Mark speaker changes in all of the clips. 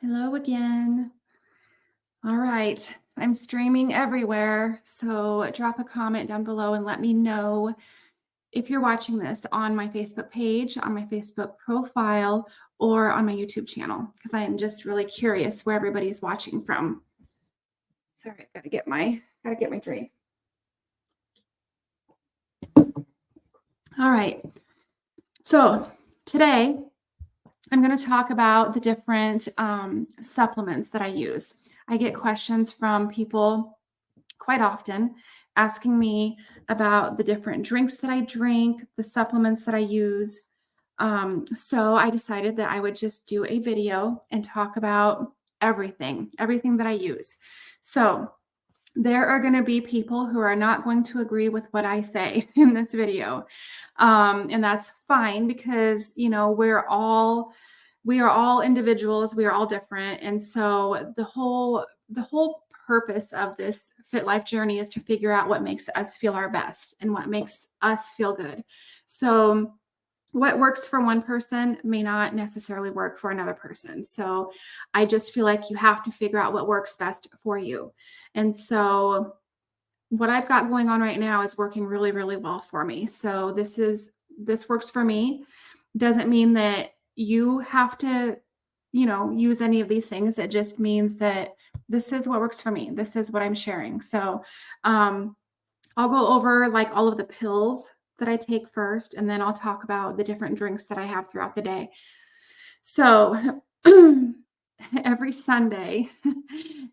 Speaker 1: Hello again. All right. I'm streaming everywhere. So drop a comment down below and let me know if you're watching this on my Facebook page, on my Facebook profile, or on my YouTube channel, because I am just really curious where everybody's watching from. Sorry, I gotta get my drink. All right. So today I'm going to talk about the different supplements that I use. I get questions from people quite often asking me about the different drinks that I drink, the supplements that I use. So I decided that I would just do a video and talk about everything that I use. So there are going to be people who are not going to agree with what I say in this video. And that's fine because, we are all individuals, we are all different. And so the whole purpose of this Fit Life journey is to figure out what makes us feel our best and what makes us feel good. So what works for one person may not necessarily work for another person. So I just feel like you have to figure out what works best for you. And so what I've got going on right now is working really, really well for me. So this works for me. Doesn't mean that you have to, use any of these things. It just means that this is what works for me. This is what I'm sharing. So um, I'll go over like all of the pills that I take first, and then I'll talk about the different drinks that I have throughout the day. So every Sunday,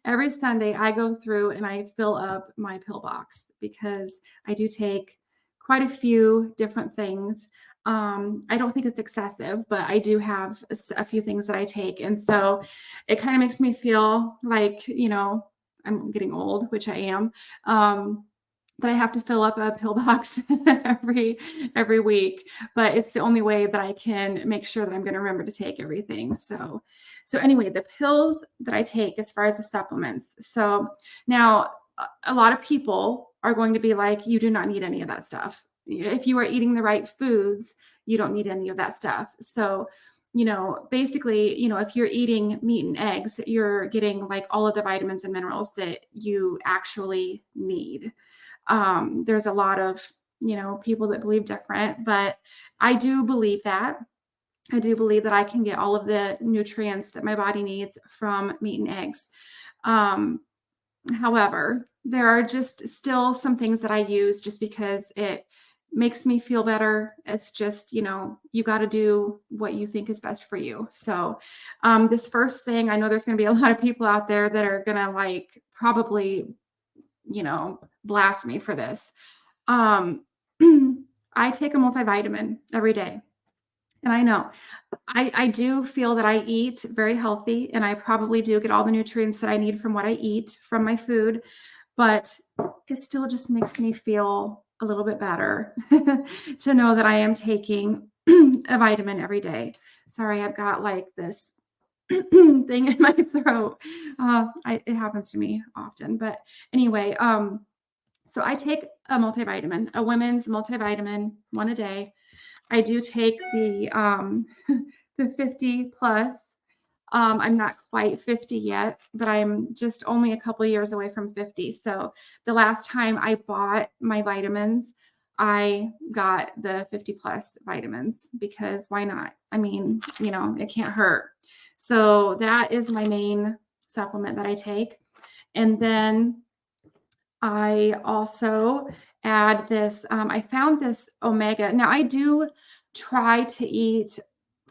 Speaker 1: every Sunday I go through and I fill up my pill box because I do take quite a few different things. I don't think it's excessive, but I do have a few things that I take. And so it kind of makes me feel like, I'm getting old, which I am. That I have to fill up a pill box every week, but it's the only way that I can make sure that I'm going to remember to take everything. So anyway, the pills that I take as far as the supplements. So now a lot of people are going to be like, you do not need any of that stuff. If you are eating the right foods, you don't need any of that stuff. So basically, if you're eating meat and eggs, you're getting like all of the vitamins and minerals that you actually need. There's a lot of, people that believe different, but I do believe that. I do believe that I can get all of the nutrients that my body needs from meat and eggs. Um, However, there are just still some things that I use just because it makes me feel better. It's just, you got to do what you think is best for you. So, this first thing, I know there's going to be a lot of people out there that are going to like probably, blast me for this. Um, I take a multivitamin every day. And I know I do feel that I eat very healthy and I probably do get all the nutrients that I need from what I eat from my food, but it still just makes me feel a little bit better to know that I am taking a vitamin every day. Sorry, I've got like this thing in my throat. It happens to me often, but anyway, so I take a multivitamin, a women's multivitamin, one a day. I do take the 50 plus. I'm not quite 50 yet, but I'm just only a couple years away from 50. So the last time I bought my vitamins, I got the 50 plus vitamins because why not? I mean, it can't hurt. So that is my main supplement that I take. And then I also add this. I found this omega. Now, I do try to eat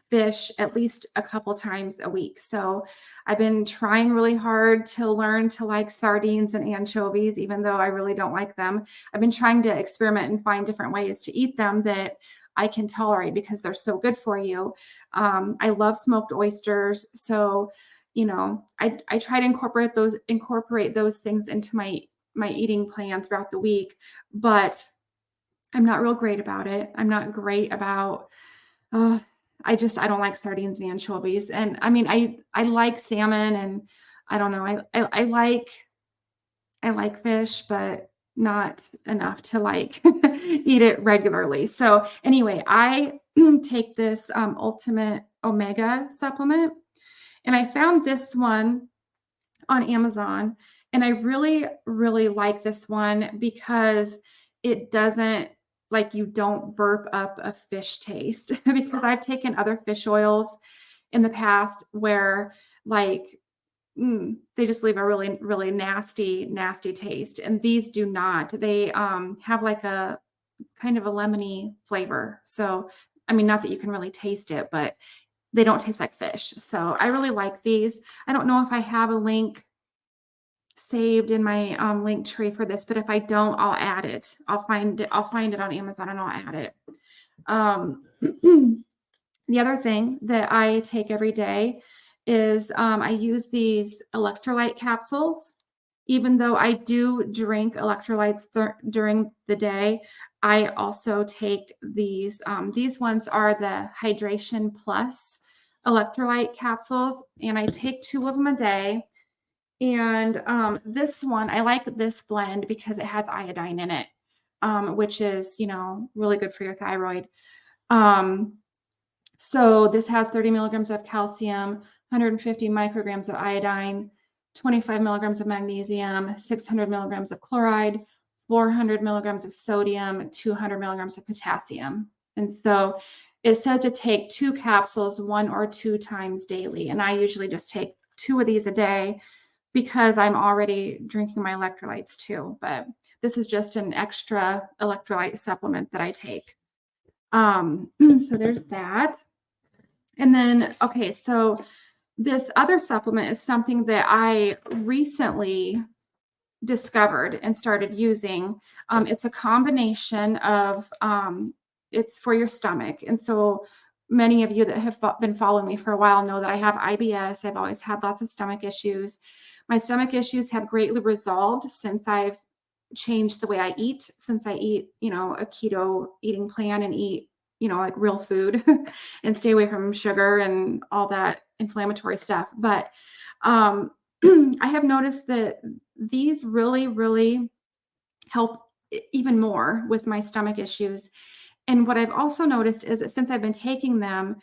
Speaker 1: fish at least a couple times a week. So I've been trying really hard to learn to like sardines and anchovies, even though I really don't like them. I've been trying to experiment and find different ways to eat them that I can tolerate because they're so good for you. I love smoked oysters. So, I try to incorporate those things into my eating plan throughout the week, but I'm not real great about it. I'm not great about, uh, I don't like sardines and anchovies. And I mean, I like salmon and I don't know. I like fish, but not enough to like eat it regularly. So anyway, I take this Ultimate Omega supplement And I found this one on Amazon, and I really, really like this one because it doesn't like you don't burp up a fish taste because I've taken other fish oils in the past where like they just leave a really, really nasty, nasty taste. And these do not. They have like a kind of a lemony flavor. So, I mean, not that you can really taste it, but they don't taste like fish. So I really like these. I don't know if I have a link saved in my link tree for this, but if I don't, I'll add it. I'll find it on Amazon and I'll add it. The other thing that I take every day is I use these electrolyte capsules. Even though I do drink electrolytes during the day, I also take these. These ones are the Hydration Plus electrolyte capsules, and I take 2 of them a day. And this one, I like this blend because it has iodine in it, which is, really good for your thyroid. So this has 30 milligrams of calcium, 150 micrograms of iodine, 25 milligrams of magnesium, 600 milligrams of chloride, 400 milligrams of sodium, 200 milligrams of potassium. And so it said to take 2 capsules 1 or 2 times daily. And I usually just take 2 of these a day because I'm already drinking my electrolytes too. But this is just an extra electrolyte supplement that I take. So there's that. And then, okay, so this other supplement is something that I recently discovered and started using. It's a combination of, it's for your stomach. And so many of you that have been following me for a while know that I have IBS. I've always had lots of stomach issues. My stomach issues have greatly resolved since I've changed the way I eat, since I eat, a keto eating plan and eat, like real food and stay away from sugar and all that inflammatory stuff. But I have noticed that these really, really help even more with my stomach issues. And what I've also noticed is that since I've been taking them,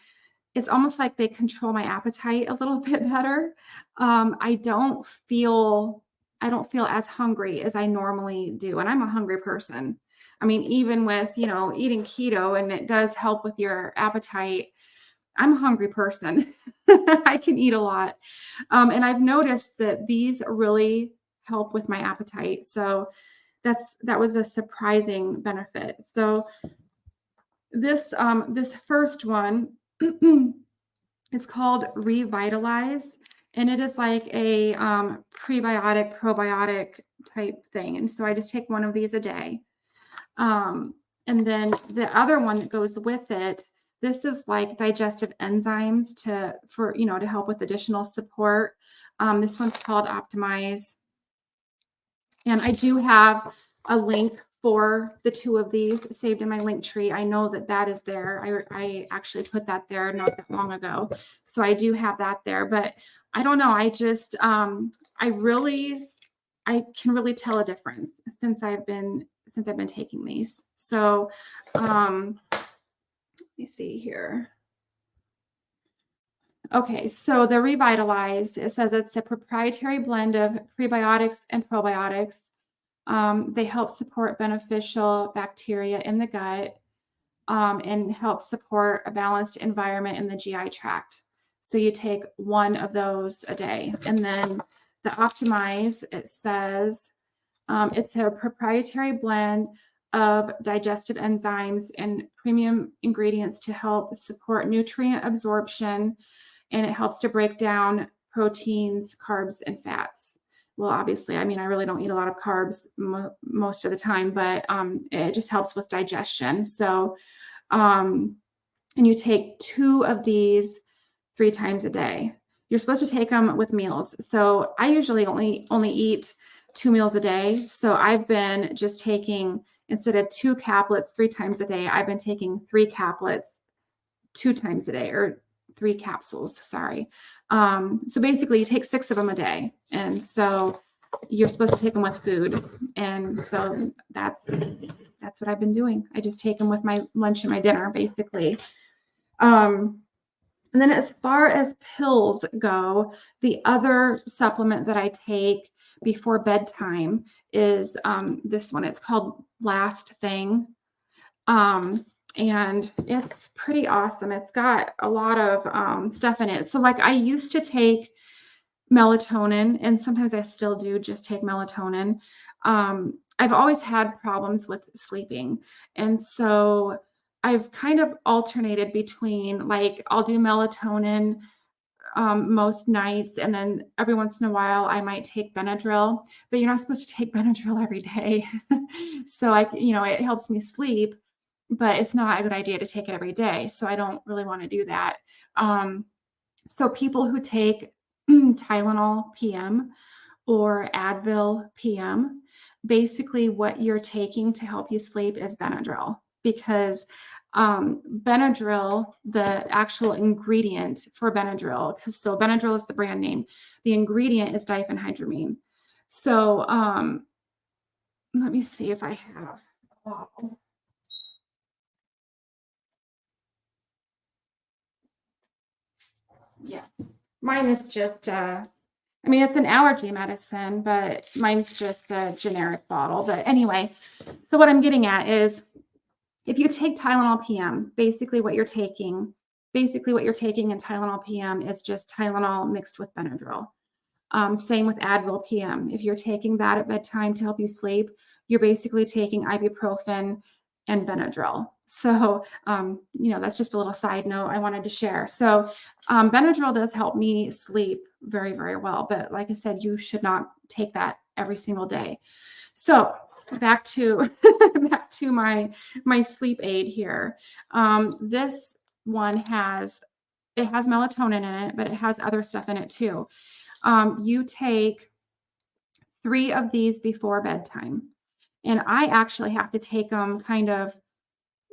Speaker 1: it's almost like they control my appetite a little bit better. I don't feel as hungry as I normally do. And I'm a hungry person. I mean, even with, eating keto, and it does help with your appetite, I'm a hungry person. I can eat a lot. And I've noticed that these really help with my appetite. So that was a surprising benefit. So this first one is called Revitalize, and it is like a prebiotic, probiotic type thing. And so I just take 1 of these a day. And then the other one that goes with it, this is like digestive enzymes to help with additional support. This one's called Optimize. And I do have a link for the 2 of these saved in my link tree. I know that is there. I actually put that there not that long ago. So I do have that there, but I don't know. I just, I can really tell a difference since I've been taking these. So, let me see here. Okay, so the Revitalize, it says it's a proprietary blend of prebiotics and probiotics. They help support beneficial bacteria in the gut and help support a balanced environment in the GI tract. So you take 1 of those a day. And then the Optimize, it says it's a proprietary blend of digestive enzymes and premium ingredients to help support nutrient absorption, and it helps to break down proteins, carbs, and fats. Well, obviously, I mean, I really don't eat a lot of carbs most of the time, but it just helps with digestion. So, and you take 2 of these 3 times a day. You're supposed to take them with meals. So I usually only eat 2 meals a day. So I've been just taking, instead of 2 caplets 3 times a day, I've been taking 3 caplets 2 times a day, or 3 capsules, sorry. So basically you take 6 of them a day. And so you're supposed to take them with food. And so that's what I've been doing. I just take them with my lunch and my dinner, basically. And then as far as pills go, the other supplement that I take before bedtime is this one. It's called Last Thing. Um, and it's pretty awesome. It's got a lot of stuff in it. So like I used to take melatonin, and sometimes I still do just take melatonin. I've always had problems with sleeping. And so I've kind of alternated between like I'll do melatonin most nights, and then every once in a while I might take Benadryl, but you're not supposed to take Benadryl every day. So it helps me sleep, but it's not a good idea to take it every day. So I don't really want to do that. Um, so people who take Tylenol PM or Advil PM, basically what you're taking to help you sleep is Benadryl, because Benadryl, the actual ingredient for Benadryl, so Benadryl is the brand name, the ingredient is diphenhydramine. So let me see if I have a bottle. Yeah, mine is just it's an allergy medicine, but mine's just a generic bottle. But anyway, so what I'm getting at is if you take Tylenol PM, basically what you're taking in Tylenol PM is just Tylenol mixed with Benadryl. Same with Advil PM. If you're taking that at bedtime to help you sleep, you're basically taking ibuprofen and Benadryl. So, that's just a little side note I wanted to share. So, Benadryl does help me sleep very, very well. But like I said, you should not take that every single day. So back to my sleep aid here. This one has melatonin in it, but it has other stuff in it too. You take 3 of these before bedtime. And I actually have to take them kind of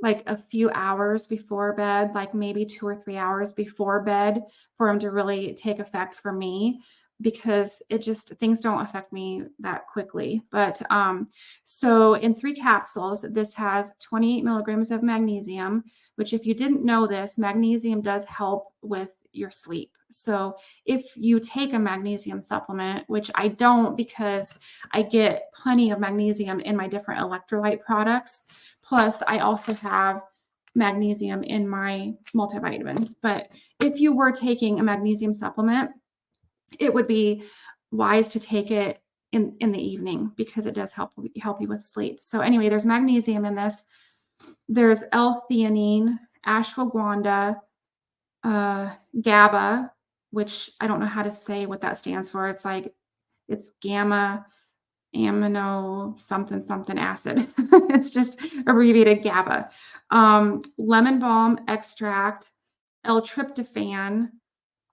Speaker 1: like a few hours before bed, like maybe 2 or 3 hours before bed for them to really take effect for me, because things don't affect me that quickly. But so in 3 capsules, this has 28 milligrams of magnesium, which if you didn't know this, magnesium does help with your sleep. So if you take a magnesium supplement, which I don't because I get plenty of magnesium in my different electrolyte products, plus I also have magnesium in my multivitamin. But if you were taking a magnesium supplement, it would be wise to take it in the evening, because it does help you with sleep. So anyway, there's magnesium in this. There's L-theanine, ashwagandha, GABA, which I don't know how to say what that stands for. It's gamma amino something acid. It's just abbreviated GABA. Lemon balm extract, L-tryptophan,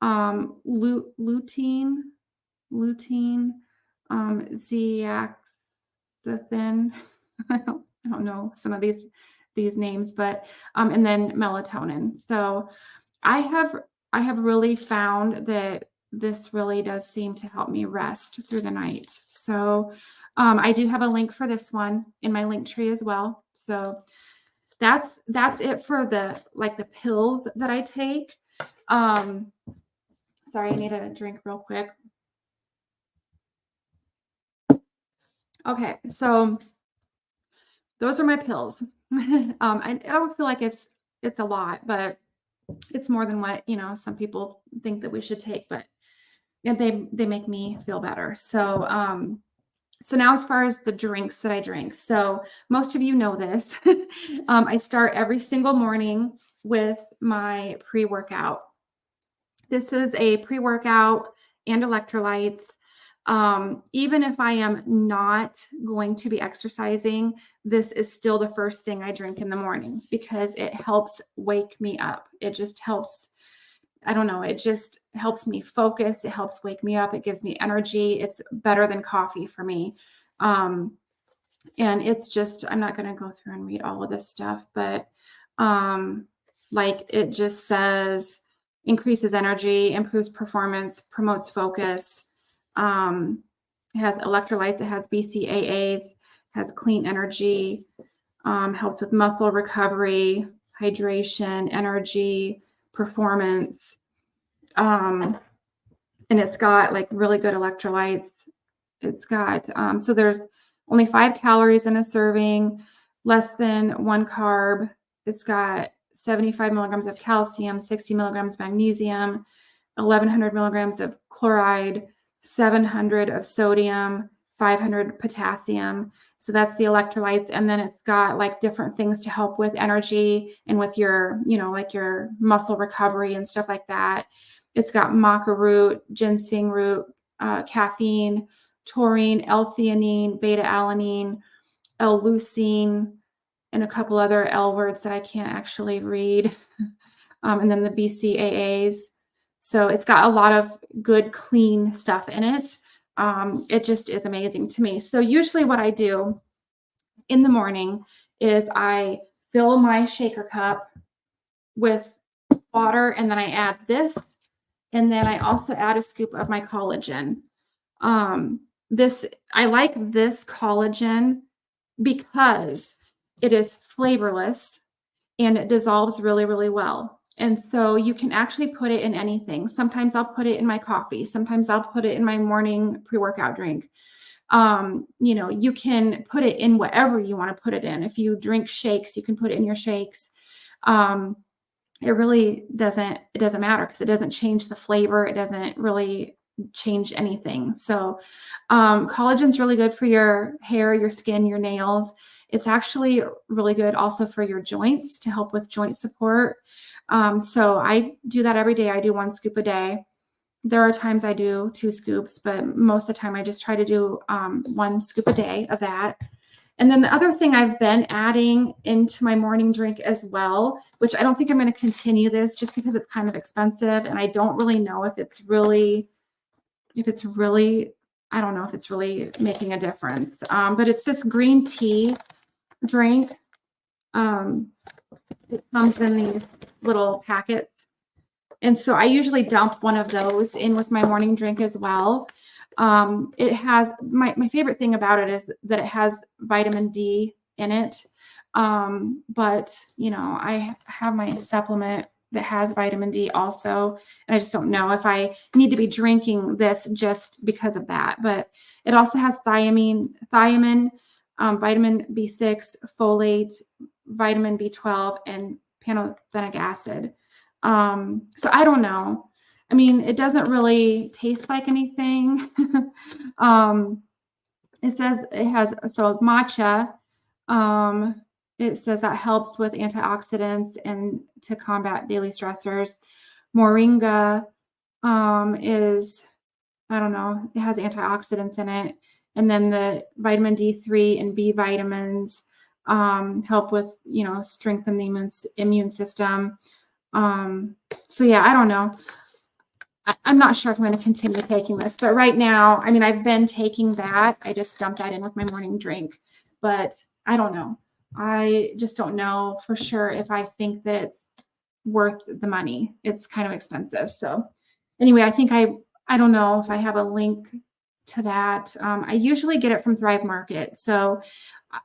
Speaker 1: lutein, zeaxanthin. I don't know some of these names, but and then melatonin. So I have really found that this really does seem to help me rest through the night. So I do have a link for this one in my link tree as well. So that's it for the pills that I take. Sorry, I need a drink real quick. Okay, so those are my pills. I don't feel like it's a lot, but it's more than what some people think that we should take. But they make me feel better. So so now as far as the drinks that I drink, so most of you know this. I start every single morning with my pre-workout. This is a pre-workout and electrolytes. Even if I am not going to be exercising, this is still the first thing I drink in the morning, because it helps wake me up. It just helps, I don't know, it just helps me focus. It helps wake me up. It gives me energy. It's better than coffee for me. And it's just, I'm not going to go through and read all of this stuff, but it just says increases energy, improves performance, promotes focus. It has electrolytes, it has BCAAs, has clean energy, helps with muscle recovery, hydration, energy, performance. And it's got like really good electrolytes. It's got, so there's only 5 calories in a serving, less than 1 carb. It's got 75 milligrams of calcium, 60 milligrams magnesium, 1100 milligrams of chloride, 700 of sodium, 500 potassium. So that's the electrolytes. And then it's got like different things to help with energy and with your, like your muscle recovery and stuff like that. It's got maca root, ginseng root, caffeine, taurine, L-theanine, beta-alanine, L-leucine, and a couple other L words that I can't actually read. And then the BCAAs. So it's got a lot of good, clean stuff in it. It just is amazing to me. So usually what I do in the morning is I fill my shaker cup with water, and then I add this, and then I also add a scoop of my collagen. I like this collagen because it is flavorless and it dissolves really, really well. And so you can actually put it in anything. Sometimes I'll put it in my coffee. Sometimes I'll put it in my morning pre-workout drink. You can put it in whatever you want to put it in. If you drink shakes, you can put it in your shakes. It really doesn't matter because it doesn't change the flavor. It doesn't really change anything. So collagen's really good for your hair, your skin, your nails. It's actually really good also for your joints to help with joint support. So I do that every day. I do 1 scoop a day. There are times I do 2 scoops, but most of the time I just try to do 1 scoop a day of that. And then the other thing I've been adding into my morning drink as well, which I don't think I'm going to continue this just because it's kind of expensive. And I don't really know if it's really, I don't know if it's really making a difference. But it's this green tea drink. It comes in these little packets. And so I usually dump one of those in with my morning drink as well. It has, my favorite thing about it is that it has vitamin D in it. But I have my supplement that has vitamin D also, and I just don't know if I need to be drinking this just because of that. But it also has thiamine, vitamin B6, folate, vitamin B12, and pantothenic acid. So I don't know. I mean, it doesn't really taste like anything. It says it has, so matcha, it says that helps with antioxidants and to combat daily stressors. Moringa is, I don't know, it has antioxidants in it. And then the vitamin D3 and B vitamins help with, strengthen the immune system. So yeah, I don't know. I'm not sure if I'm going to continue taking this, but right now, I mean, I've been taking that. I just dumped that in with my morning drink, but I don't know. I just don't know for sure if I think that it's worth the money. It's kind of expensive. So anyway, I think I don't know if I have a link to that. I usually get it from Thrive Market. So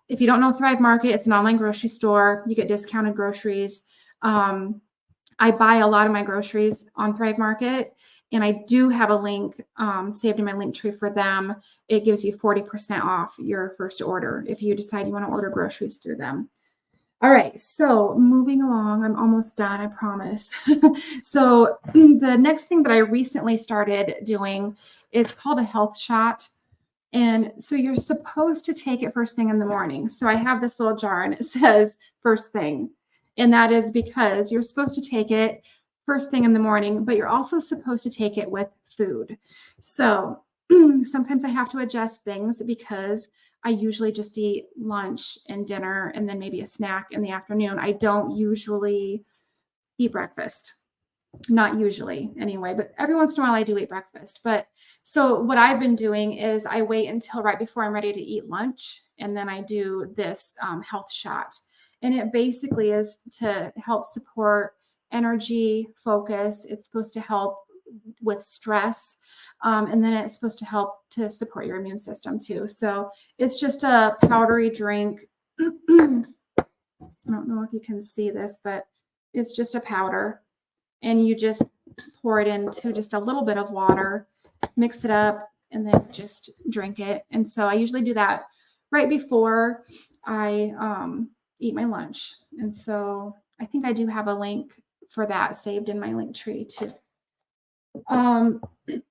Speaker 1: if you don't know Thrive Market, it's an online grocery store. You get discounted groceries. I buy a lot of my groceries on Thrive Market, and I do have a link saved in my link tree for them. It gives you 40% off your first order if you decide you want to order groceries through them. All right, so moving along, I'm almost done, I promise. So the next thing that I recently started doing is called a health shot. And so you're supposed to take it first thing in the morning. So I have this little jar and it says first thing. And that is because you're supposed to take it first thing in the morning, but you're also supposed to take it with food. So sometimes I have to adjust things because I usually just eat lunch and dinner and then maybe a snack in the afternoon. I don't usually eat breakfast. Not usually anyway, but every once in a while I do eat breakfast. But so what I've been doing is I wait until right before I'm ready to eat lunch. And then I do this health shot. And it basically is to help support energy, focus. It's supposed to help with stress. And then it's supposed to help to support your immune system too. So it's just a powdery drink. I don't know if you can see this, but it's just a powder. and you just pour it into just a little bit of water, mix it up, and then just drink it. And so I usually do that right before I eat my lunch. And so I think I do have a link for that saved in my link tree too.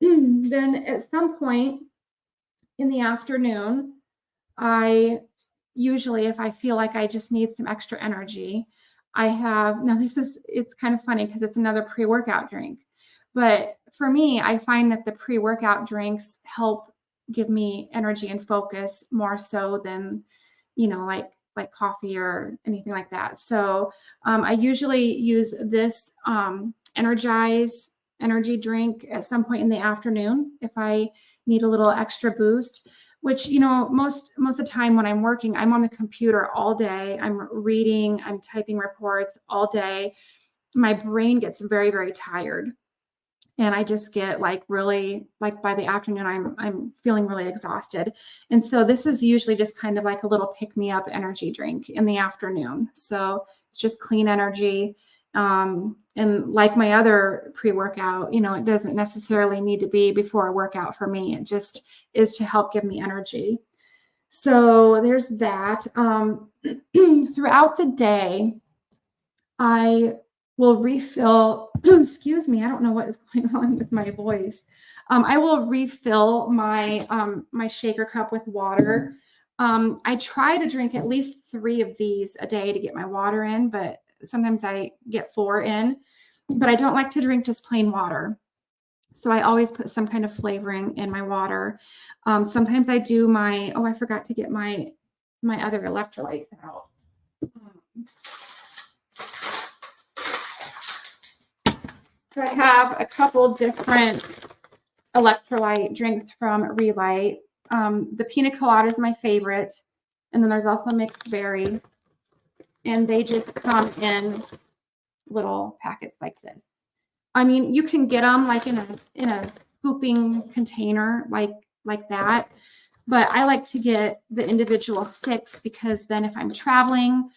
Speaker 1: Then at some point in the afternoon, I usually, if I feel like I just need some extra energy, it's kind of funny because it's another pre-workout drink. But for me, I find that the pre-workout drinks help give me energy and focus more so than, like coffee or anything like that. So I usually use this Energize energy drink at some point in the afternoon if I need a little extra boost, which, most of the time when I'm working, I'm on the computer all day. I'm reading, I'm typing reports all day. My brain gets very, very tired. And I just get really, by the afternoon, I'm feeling really exhausted. And so this is usually just kind of like a little pick-me-up energy drink in the afternoon. So it's just clean energy. And like my other pre-workout, it doesn't necessarily need to be before a workout for me. It just is to help give me energy. So there's that. Throughout the day, I will refill, excuse me, I don't know what is going on with my voice. I will refill my my shaker cup with water. I try to drink at least 3 of these a day to get my water in, but sometimes I get 4 in. But I don't like to drink just plain water. So I always put some kind of flavoring in my water. Sometimes I do I forgot to get my other electrolytes out. So I have a couple different electrolyte drinks from Relight. The pina colada is my favorite. And then there's also mixed berry. And they just come in little packets like this. I mean, you can get them like in a scooping container like that. But I like to get the individual sticks because then if I'm traveling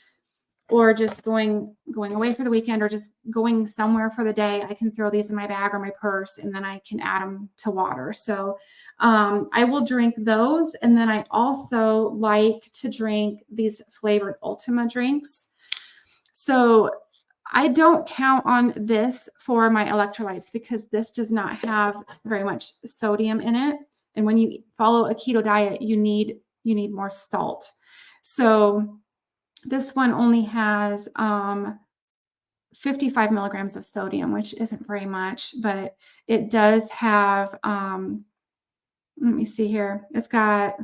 Speaker 1: or just going away for the weekend or just going somewhere for the day, I can throw these in my bag or my purse and then I can add them to water. So I will drink those. And then I also like to drink these flavored Ultima drinks. So I don't count on this for my electrolytes because this does not have very much sodium in it. And when you follow a keto diet, you need more salt. So this one only has 55 milligrams of sodium, which isn't very much, but it does have, let me see here. It's got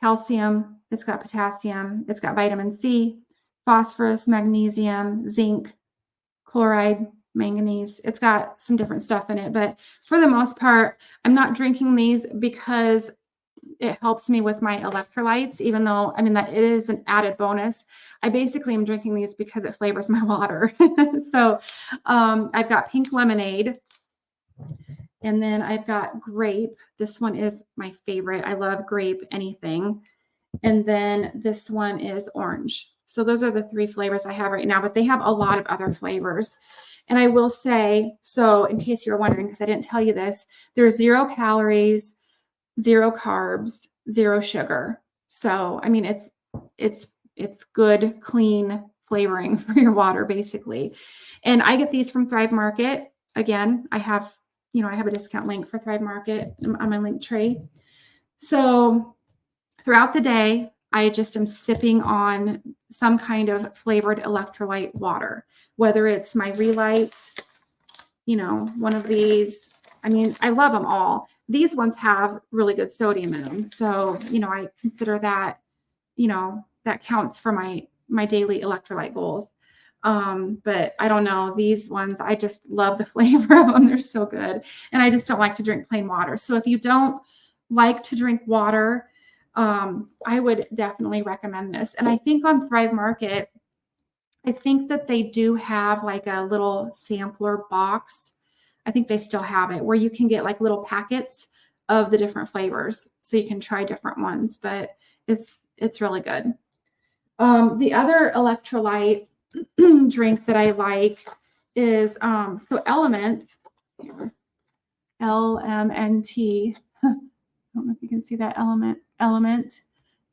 Speaker 1: calcium, it's got potassium, it's got vitamin C, phosphorus, magnesium, zinc, chloride, manganese. It's got some different stuff in it, but for the most part, I'm not drinking these because it helps me with my electrolytes, even though, that it is an added bonus. I basically am drinking these because it flavors my water. So I've got pink lemonade, and then I've got grape. This one is my favorite. I love grape anything. And then this one is orange. So those are the 3 flavors I have right now, but they have a lot of other flavors. And I will say, so in case you're wondering, because I didn't tell you this, there's 0 calories, 0 carbs, 0 sugar. So, it's good, clean flavoring for your water, basically. And I get these from Thrive Market. Again, I have a discount link for Thrive Market on my link tree. So throughout the day, I just am sipping on some kind of flavored electrolyte water, whether it's my Relight, one of these. I love them all. These ones have really good sodium in them. So, I consider that, that counts for my daily electrolyte goals. But I don't know, these ones, I just love the flavor of them. They're so good. And I just don't like to drink plain water. So if you don't like to drink water, I would definitely recommend this. And I think on Thrive Market, I think that they do have like a little sampler box. I think they still have it where you can get like little packets of the different flavors so you can try different ones, but it's really good. The other electrolyte drink that I like is so Element, here, LMNT. I don't know if you can see that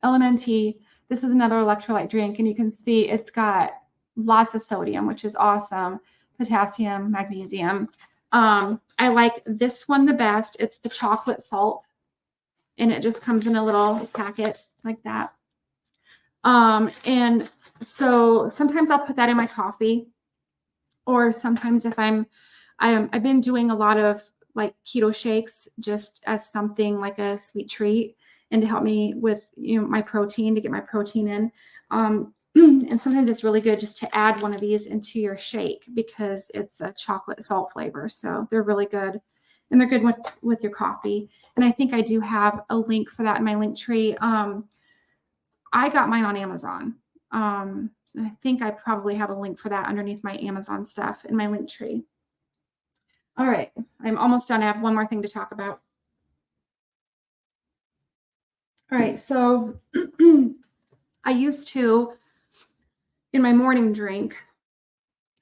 Speaker 1: LMNT. This is another electrolyte drink, and you can see it's got lots of sodium, which is awesome. Potassium, magnesium. I like this one the best. It's the chocolate salt, and it just comes in a little packet like that. And so sometimes I'll put that in my coffee, or sometimes if I've been doing a lot of like keto shakes just as something like a sweet treat and to help me with, my protein, to get my protein in. And sometimes it's really good just to add one of these into your shake because it's a chocolate salt flavor. So they're really good, and they're good with your coffee. And I think I do have a link for that in my link tree. I got mine on Amazon. So I think I probably have a link for that underneath my Amazon stuff in my link tree. All right, I'm almost done. I have one more thing to talk about. All right, so I used to, in my morning drink,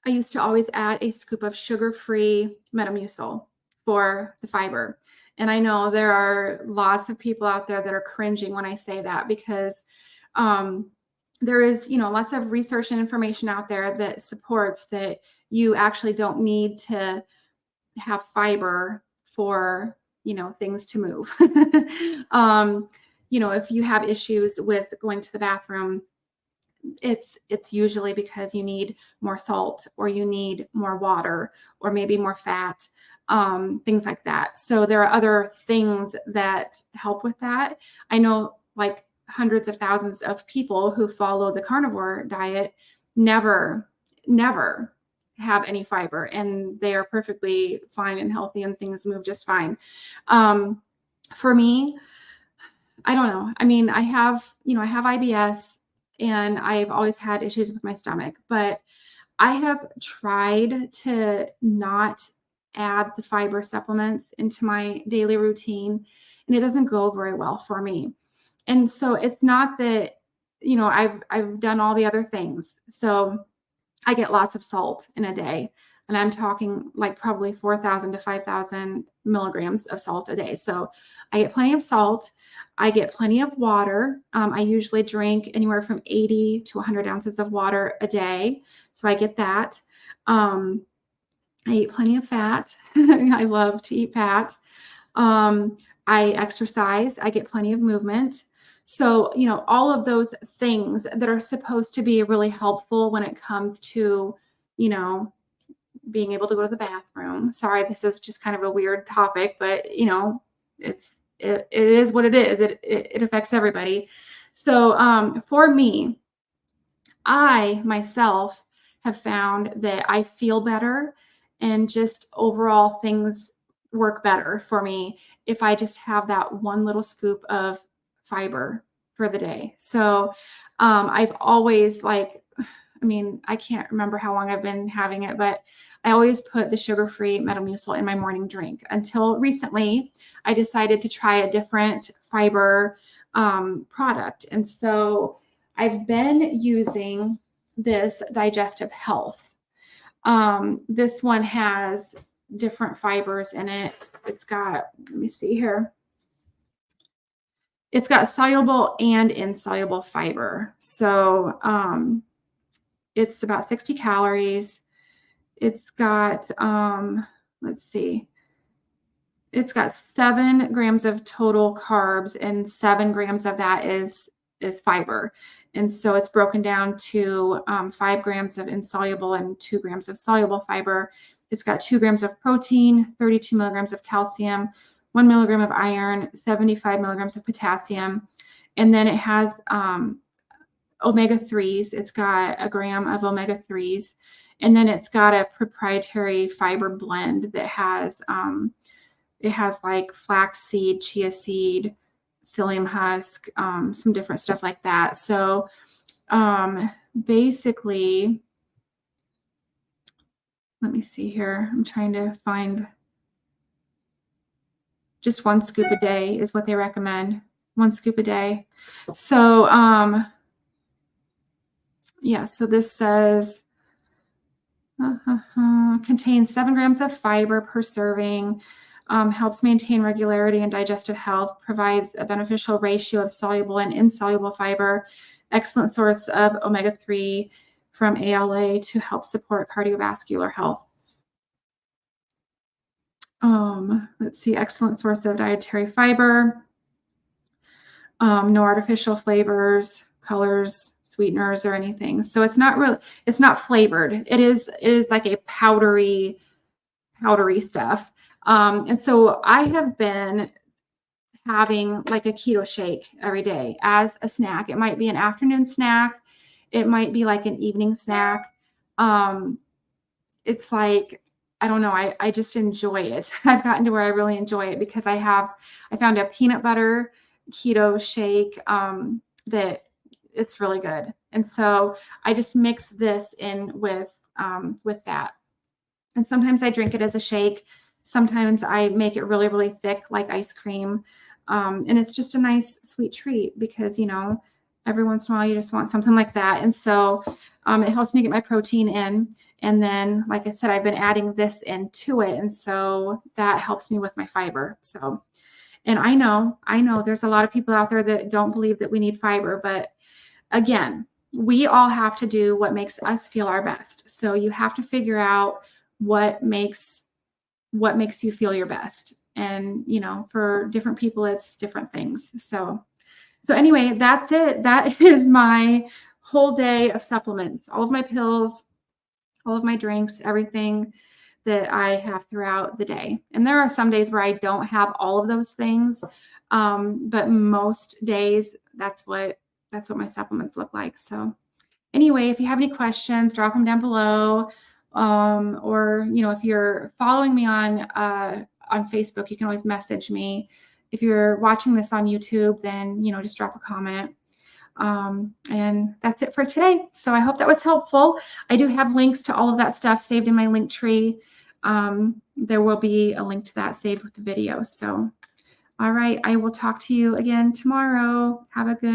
Speaker 1: I used to always add a scoop of sugar-free Metamucil for the fiber. And I know there are lots of people out there that are cringing when I say that because there is, lots of research and information out there that supports that you actually don't need to have fiber for, things to move. If you have issues with going to the bathroom, it's usually because you need more salt, or you need more water, or maybe more fat, things like that. So there are other things that help with that. I know like hundreds of thousands of people who follow the carnivore diet never have any fiber, and they are perfectly fine and healthy, and things move just fine. For me, I don't know. I mean, I have IBS, and I've always had issues with my stomach, but I have tried to not add the fiber supplements into my daily routine, and it doesn't go very well for me. And so it's not that, I've done all the other things. So I get lots of salt in a day, and I'm talking like probably 4,000 to 5,000 milligrams of salt a day. So I get plenty of salt. I get plenty of water. I usually drink anywhere from 80 to 100 ounces of water a day. So I get that. I eat plenty of fat. I love to eat fat. I exercise. I get plenty of movement. So, all of those things that are supposed to be really helpful when it comes to, being able to go to the bathroom. Sorry, this is just kind of a weird topic, but, it is what it is. It affects everybody. So for me, I myself have found that I feel better, and just overall things work better for me if I just have that one little scoop of fiber for the day. So I've always I can't remember how long I've been having it, but I always put the sugar-free Metamucil in my morning drink until recently I decided to try a different fiber product. And so I've been using this Digestive Health. This one has different fibers in it. It's got, let me see here. It's got soluble and insoluble fiber. So it's about 60 calories. It's got, let's see. It's got 7 grams of total carbs, and 7 grams of that is fiber. And so it's broken down to 5 grams of insoluble and 2 grams of soluble fiber. It's got 2 grams of protein, 32 milligrams of calcium, 1 milligram of iron, 75 milligrams of potassium. And then it has omega-3s. It's got a gram of omega-3s. And then it's got a proprietary fiber blend that has, it has like flaxseed, chia seed, psyllium husk, some different stuff like that. So basically, let me see here. I'm trying to find, just 1 scoop a day is what they recommend. 1 scoop a day. So yeah, so this says Contains 7 grams of fiber per serving, helps maintain regularity and digestive health, provides a beneficial ratio of soluble and insoluble fiber, excellent source of omega-3 from ALA to help support cardiovascular health. Let's see, excellent source of dietary fiber, no artificial flavors, colors, sweeteners, or anything. So it's not flavored. It is like a powdery stuff. And so I have been having like a keto shake every day as a snack. It might be an afternoon snack. It might be like an evening snack. It's like, I don't know. I just enjoy it. I've gotten to where I really enjoy it because I found a peanut butter keto shake, that it's really good. And so I just mix this in with that. And sometimes I drink it as a shake. Sometimes I make it really, really thick, like ice cream. And it's just a nice sweet treat because, every once in a while you just want something like that. And so it helps me get my protein in. And then, like I said, I've been adding this into it. And so that helps me with my fiber. So, and I know there's a lot of people out there that don't believe that we need fiber, but again, we all have to do what makes us feel our best. So you have to figure out what makes you feel your best. And, for different people, it's different things. So anyway, that's it. That is my whole day of supplements, all of my pills, all of my drinks, everything that I have throughout the day. And there are some days where I don't have all of those things. But most days that's what my supplements look like. So anyway, if you have any questions, drop them down below. Or, if you're following me on Facebook, you can always message me. If you're watching this on YouTube, then, just drop a comment. And that's it for today. So I hope that was helpful. I do have links to all of that stuff saved in my link tree. There will be a link to that saved with the video. So, all right, I will talk to you again tomorrow. Have a good